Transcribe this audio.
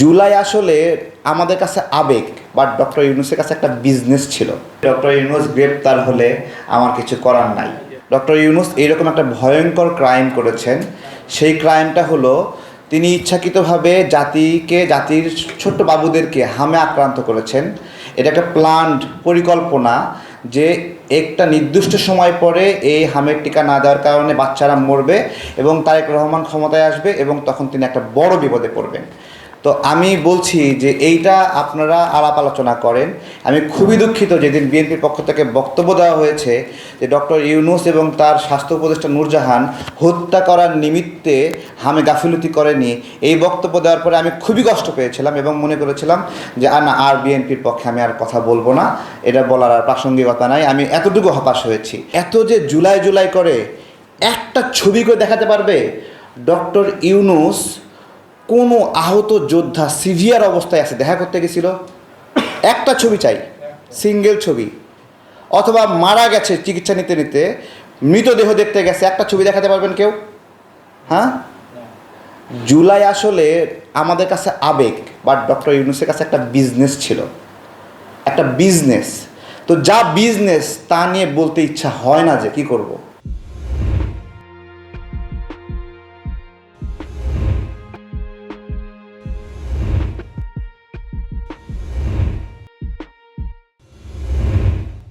জুলাই আসলে আমাদের কাছে আবেগ, বাট ডক্টর ইউনূসের কাছে একটা বিজনেস ছিল। ডক্টর ইউনূস গ্রেপ্তার হলে আমার কিছু করার নাই। ডক্টর ইউনূস এইরকম একটা ভয়ঙ্কর ক্রাইম করেছেন। সেই ক্রাইমটা হলো তিনি ইচ্ছাকৃতভাবে জাতির ছোট্ট বাবুদেরকে হামে আক্রান্ত করেছেন। এটা একটা প্ল্যান্ড পরিকল্পনা যে একটা নির্দিষ্ট সময় পরে এই হামের টিকা না দেওয়ার কারণে বাচ্চারা মরবে এবং তারেক রহমান ক্ষমতায় আসবে এবং তখন তিনি একটা বড় বিপদে পড়বেন। তো আমি বলছি যে এইটা আপনারা আলাপ আলোচনা করেন। আমি খুবই দুঃখিত যেদিন বিএনপির পক্ষ থেকে বক্তব্য দেওয়া হয়েছে যে ডক্টর ইউনূস এবং তার স্বাস্থ্য উপদেষ্টা নূরজাহান হত্যা করার নিমিত্তে হামে গাফিলতি করেনি। এই বক্তব্য দেওয়ার পরে আমি খুবই কষ্ট পেয়েছিলাম এবং মনে করেছিলাম যে আর বিএনপির পক্ষে আমি আর কথা বলবো না, এটা বলার আর প্রাসঙ্গিকতা নাই। আমি এতটুকু হতাশ হয়েছি। এত যে জুলাই জুলাই করে একটা ছবি করে দেখাতে পারবে ডক্টর ইউনূস কোনো আহত যোদ্ধা সিভিয়ার অবস্থায় আছে দেখা করতে গেছিল, একটা ছবি চাই, সিঙ্গেল ছবি, অথবা মারা গেছে চিকিৎসা নিতে নিতে মৃতদেহ দেখতে গেছে, একটা ছবি দেখাতে পারবেন কেউ? হ্যাঁ, জুলাই আসলে আমাদের কাছে আবেগ, বাট ডক্টর ইউনূসের কাছে একটা বিজনেস ছিল, একটা বিজনেস। তো যা বিজনেস তা নিয়ে বলতে ইচ্ছা হয় না যে কি করব।